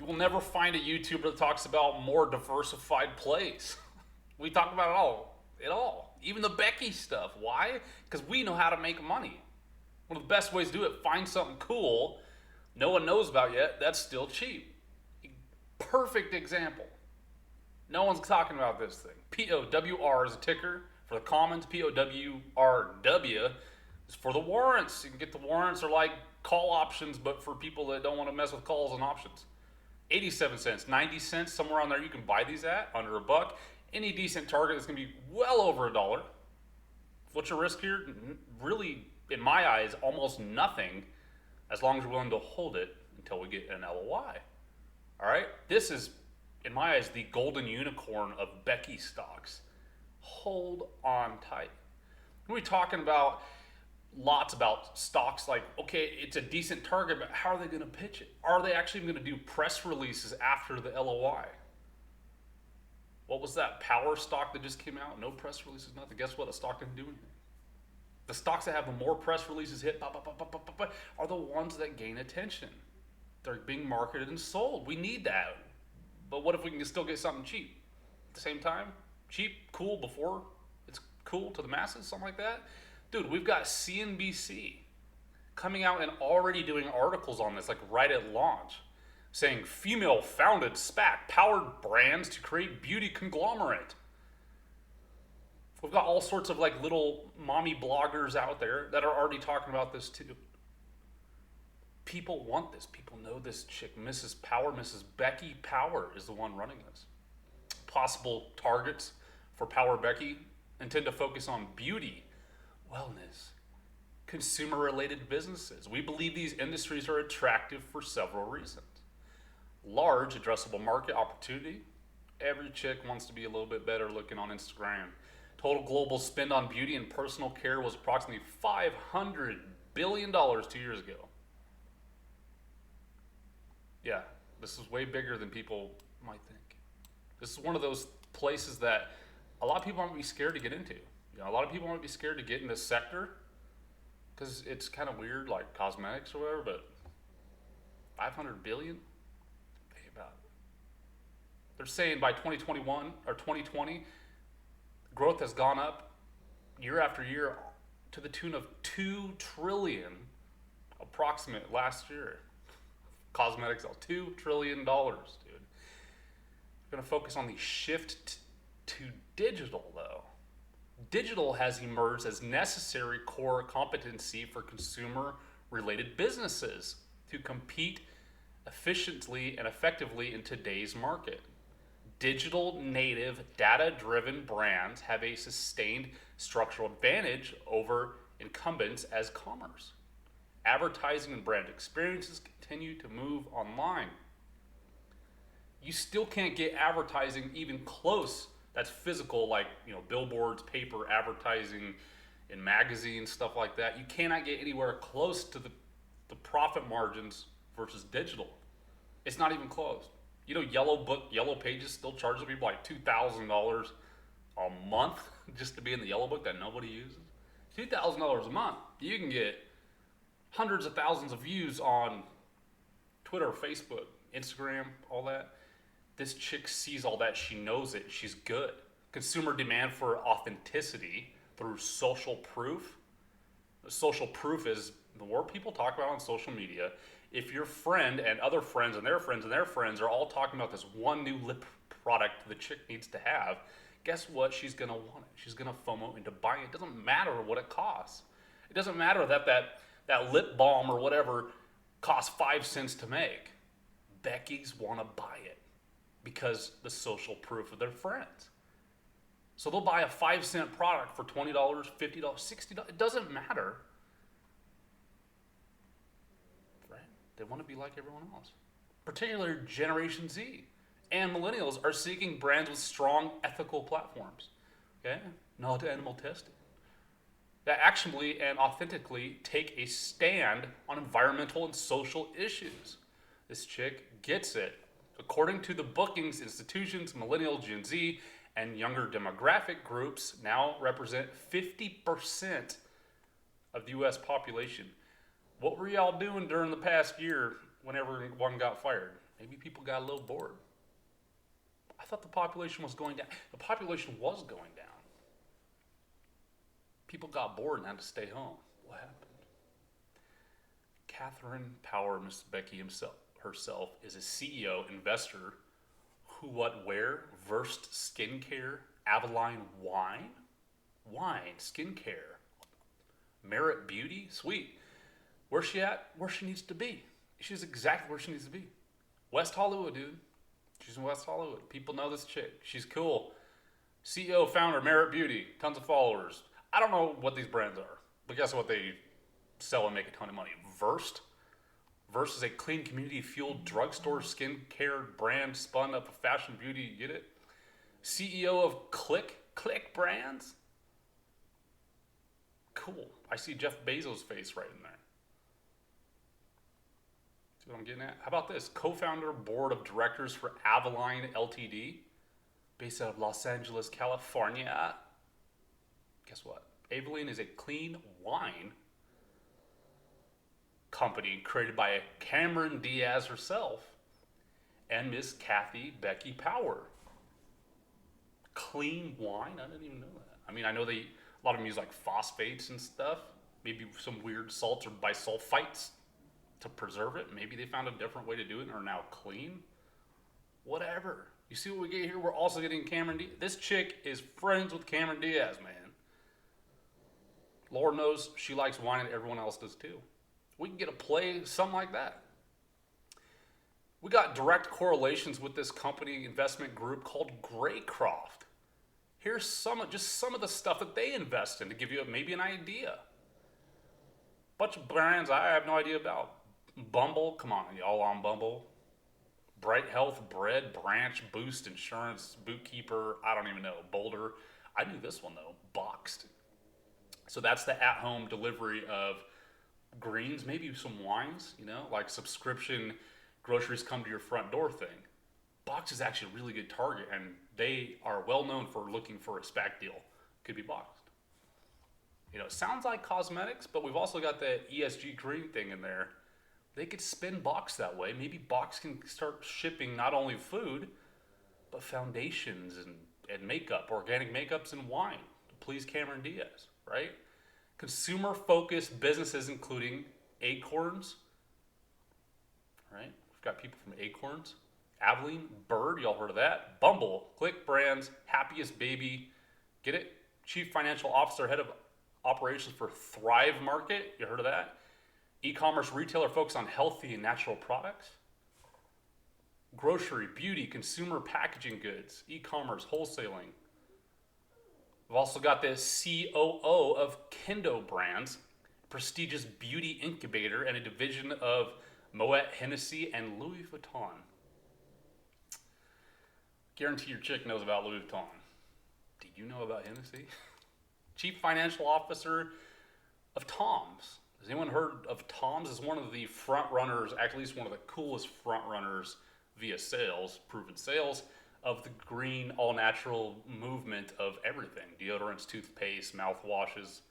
will never find a YouTuber that talks about more diversified plays. We talk about it all. Even the Becky stuff. Why? Because we know how to make money. One of the best ways to do it, find something cool no one knows about yet that's still cheap. Perfect example. No one's talking about this thing. POWR is a ticker for the commons. POWRW is for the warrants. You can get the warrants are like call options, but for people that don't want to mess with calls and options. 87 cents, 90 cents, somewhere on there you can buy these at, under a buck. Any decent target is going to be well over $1. What's your risk here? Really, in my eyes, almost nothing, as long as you're willing to hold it until we get an LOI. All right? This is, in my eyes, the golden unicorn of Becky stocks. Hold on tight. We're talking about lots about stocks like, okay, it's a decent target, but how are they going to pitch it? Are they actually going to do press releases after the LOI? What was that power stock that just came out? No press releases, nothing. Guess what? The stock didn't do anything. The stocks that have the more press releases hit are the ones that gain attention. They're being marketed and sold. We need that. But what if we can still get something cheap? At the same time, cheap, cool before it's cool to the masses, something like that. Dude, we've got CNBC coming out and already doing articles on this, like right at launch, saying female-founded SPAC powered brands to create beauty conglomerate. We've got all sorts of like little mommy bloggers out there that are already talking about this too. People want this. People know this chick, Mrs. Power, Mrs. Becky Power is the one running this. Possible targets for Power Becky intend to focus on beauty, wellness, consumer-related businesses. We believe these industries are attractive for several reasons. Large addressable market opportunity. Every chick wants to be a little bit better looking on Instagram. Total global spend on beauty and personal care was approximately $500 billion 2 years ago. Yeah, this is way bigger than people might think. This is one of those places that a lot of people might be scared to get into. You know, a lot of people might be scared to get in this sector because it's kind of weird, like cosmetics or whatever, but 500 billion? Think about it. They're saying by 2021 or 2020, growth has gone up year after year to the tune of 2 trillion approximate last year. Cosmetics sales, $2 trillion, dude. We're going to focus on the shift to digital, though. Digital has emerged as necessary core competency for consumer-related businesses to compete efficiently and effectively in today's market. Digital native, data-driven brands have a sustained structural advantage over incumbents as commerce. Advertising and brand experiences continue to move online. You still can't get advertising even close that's physical, like, you know, billboards, paper advertising in magazines, stuff like that. You cannot get anywhere close to the profit margins versus digital. It's not even close. You know, Yellow Pages still charges people like $2,000 a month just to be in the Yellow Book that nobody uses. $2,000 a month. You can get hundreds of thousands of views on Twitter, Facebook, Instagram, all that. This chick sees all that. She knows it. She's good. Consumer demand for authenticity through social proof. Social proof is the more people talk about on social media. If your friend and other friends and their friends and their friends are all talking about this one new lip product the chick needs to have, guess what? She's going to want it. She's going to FOMO into buying it. It doesn't matter what it costs. It doesn't matter that lip balm or whatever costs 5 cents to make. Becky's want to buy it because the social proof of their friends. So they'll buy a 5-cent product for $20, $50, $60. It doesn't matter. Right? They want to be like everyone else. Particularly Generation Z and millennials are seeking brands with strong ethical platforms. Okay? Not animal testing. That actually and authentically take a stand on environmental and social issues. This chick gets it. According to the bookings, institutions, millennial, Gen Z, and younger demographic groups now represent 50% of the U.S. population. What were y'all doing during the past year when everyone got fired? Maybe people got a little bored. I thought the population was going down. The population was going down. People got bored and had to stay home. What happened? Catherine Power, Miss Becky herself, is a CEO, investor, who, what, where, versed skincare, Avalon wine, skincare, Merit Beauty, sweet. Where's she at? Where she needs to be. She's exactly where she needs to be. West Hollywood, dude. She's in West Hollywood. People know this chick. She's cool. CEO, founder, Merit Beauty, tons of followers. I don't know what these brands are, but guess what they sell and make a ton of money? Versed. Versed is a clean, community-fueled drugstore skincare brand spun up of fashion beauty. You get it? CEO of Click Brands. Cool. I see Jeff Bezos' face right in there. See what I'm getting at? How about this? Co-founder, board of directors for Avalon Ltd., based out of Los Angeles, California. Guess what? Avalon is a clean wine company created by Cameron Diaz herself and Miss Becky Power. Clean wine? I didn't even know that. I mean, I know a lot of them use like phosphates and stuff, maybe some weird salts or bisulfites to preserve it. Maybe they found a different way to do it and are now clean. Whatever. You see what we get here? We're also getting Cameron Diaz. This chick is friends with Cameron Diaz, man. Lord knows she likes wine and everyone else does too. We can get a play, something like that. We got direct correlations with this company investment group called Graycroft. Here's some of the stuff that they invest in to give you maybe an idea. Bunch of brands I have no idea about. Bumble, come on, y'all on Bumble. Bright Health, Bread, Branch, Boost Insurance, Bootkeeper, I don't even know, Boulder. I knew this one though, Boxed. So that's the at-home delivery of greens, maybe some wines, like subscription groceries come to your front door thing. Box is actually a really good target, and they are well known for looking for a SPAC deal. Could be Boxed. It sounds like cosmetics, but we've also got the ESG green thing in there. They could spin Box that way. Maybe Box can start shipping not only food, but foundations and makeup, organic makeups and wine to please Cameron Diaz, right? Consumer-focused businesses including Acorns, right? We've got people from Acorns, Avalon, Bird, y'all heard of that? Bumble, Click Brands, Happiest Baby, get it? Chief Financial Officer, Head of Operations for Thrive Market, you heard of that? E-commerce retailer focused on healthy and natural products. Grocery, beauty, consumer packaging goods, e-commerce, wholesaling. We've also got the COO of Kendo Brands, prestigious beauty incubator and a division of Moet Hennessy and Louis Vuitton. Guarantee your chick knows about Louis Vuitton. Do you know about Hennessy? Chief Financial Officer of Tom's. Has anyone heard of Tom's? Is one of the front runners, at least one of the coolest front runners via sales, proven sales, of the green, all-natural movement of everything. Deodorants, toothpaste, mouthwashes,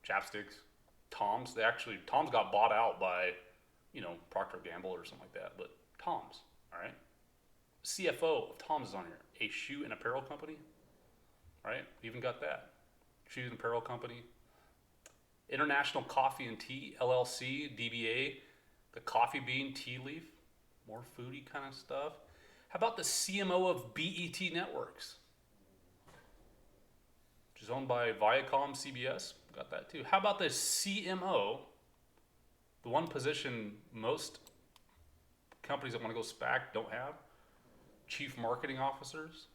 chapsticks. Tom's got bought out by, Procter & Gamble or something like that. But Tom's, all right? CFO of Tom's is on here. A shoe and apparel company, right? Even got that. Shoes and apparel company. International Coffee and Tea, LLC, DBA, the Coffee Bean Tea Leaf. More foodie kind of stuff. How about the CMO of BET Networks? Which is owned by Viacom, CBS. Got that too. How about the CMO? The one position most companies that want to go SPAC don't have. Chief Marketing Officers.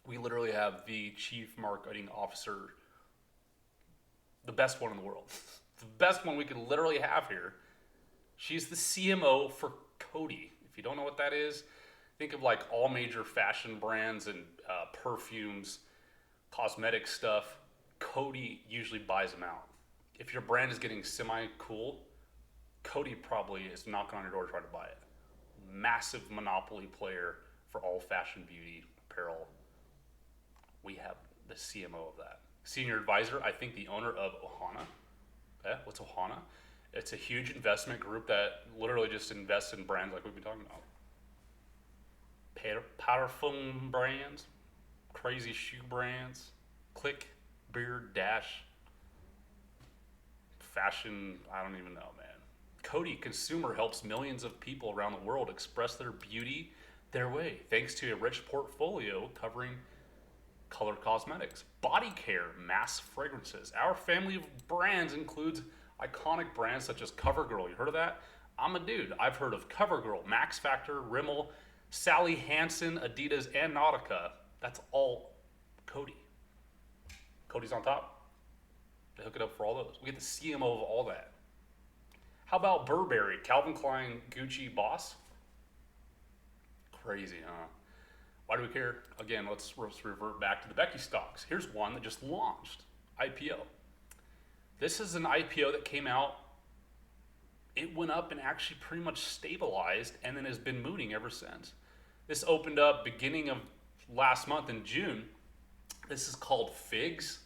We literally have the Chief Marketing Officer, the best one in the world. The best one we could literally have here. She's the CMO for Coty. If you don't know what that is, think of like all major fashion brands and perfumes, cosmetic stuff. Coty usually buys them out. If your brand is getting semi-cool, Coty probably is knocking on your door trying to buy it. Massive monopoly player for all fashion, beauty, apparel. We have the CMO of that. Senior advisor, I think the owner of Ohana. What's Ohana? It's a huge investment group that literally just invests in brands like we've been talking about. Powerful brands, crazy shoe brands, Click, Beard, Dash, fashion, I don't even know, man. Coty Consumer helps millions of people around the world express their beauty their way, thanks to a rich portfolio covering color cosmetics, body care, mass fragrances. Our family of brands includes iconic brands such as CoverGirl. You heard of that? I'm a dude. I've heard of CoverGirl, Max Factor, Rimmel, Sally Hansen, Adidas, and Nautica. That's all Coty. Coty's on top. They hook it up for all those. We get the CMO of all that. How about Burberry, Calvin Klein, Gucci, Boss? Crazy, huh? Why do we care? Again, let's revert back to the Becky stocks. Here's one that just launched, IPO. This is an IPO that came out. It went up and actually pretty much stabilized and then has been mooning ever since. This opened up beginning of last month in June. This is called Figs.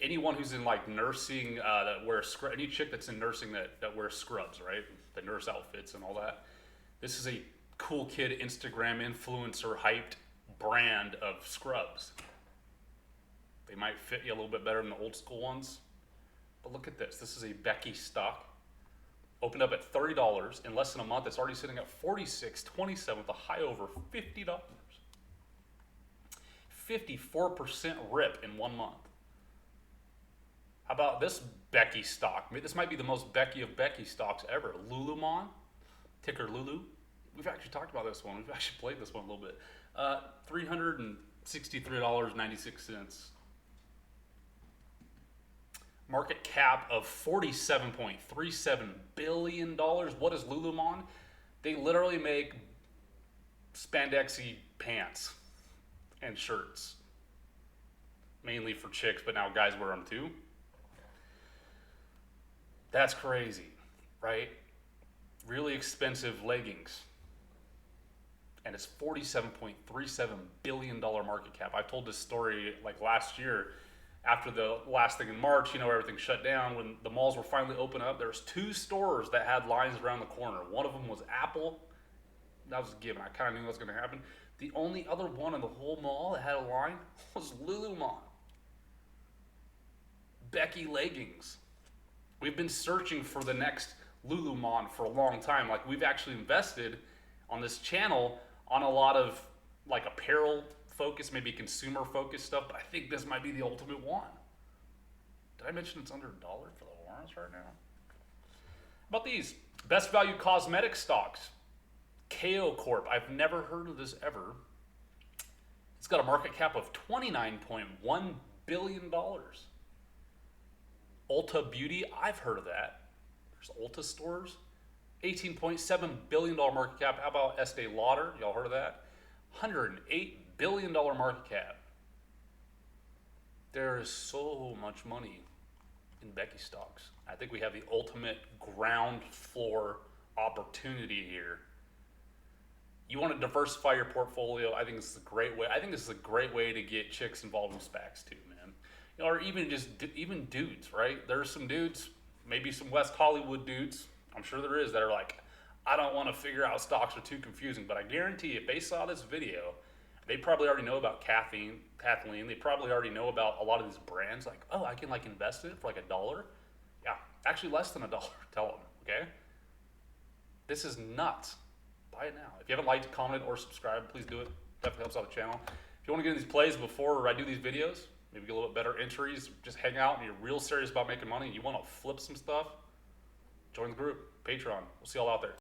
Anyone who's in like nursing that wears any chick that's in nursing that wears scrubs, right? The nurse outfits and all that. This is a cool kid Instagram influencer hyped brand of scrubs. They might fit you a little bit better than the old school ones. But look at this. This is a Becky stock. Opened up at $30. In less than a month, it's already sitting at $46.27 with a high over $50. 54% rip in 1 month. How about this Becky stock? This might be the most Becky of Becky stocks ever. Lululemon, ticker Lulu. We've actually talked about this one. We've actually played this one a little bit. $363.96. Market cap of $47.37 billion. What is Lululemon? They literally make spandexy pants and shirts. Mainly for chicks, but now guys wear them too. That's crazy, right? Really expensive leggings. And it's $47.37 billion market cap. I told this story like last year after the last thing in March, you know, everything shut down. When the malls were finally open up, there was 2 stores that had lines around the corner. One of them was Apple. That was a given. I kind of knew that was going to happen. The only other one in the whole mall that had a line was Lululemon. Becky leggings. We've been searching for the next Lululemon for a long time. Like, we've actually invested on this channel on a lot of like apparel focus, maybe consumer focused stuff, but I think this might be the ultimate one. Did I mention it's under $1 for the warrants right now? How about these? Best value cosmetic stocks. KO Corp. I've never heard of this ever. It's got a market cap of $29.1 billion. Ulta Beauty, I've heard of that. There's Ulta stores. $18.7 billion market cap. How about Estee Lauder? Y'all heard of that? $108 billion market cap. There is so much money in Becky stocks. I think we have the ultimate ground floor opportunity here. You want to diversify your portfolio. I think this is a great way. I think this is a great way to get chicks involved in SPACs too, man. You know, or even dudes, right? There's some dudes, maybe some West Hollywood dudes, I'm sure there is, that are like, I don't want to figure out stocks are too confusing, but I guarantee if they saw this video, they probably already know about Kathleen. They probably already know about a lot of these brands. Like, oh, I can like invest in it for like $1. Yeah, actually less than $1. Tell them, okay? This is nuts. Buy it now. If you haven't liked, commented, or subscribed, please do it. Definitely helps out the channel. If you want to get in these plays before I do these videos, maybe get a little bit better entries, just hang out and you're real serious about making money, and you want to flip some stuff, join the group, Patreon. We'll see y'all out there.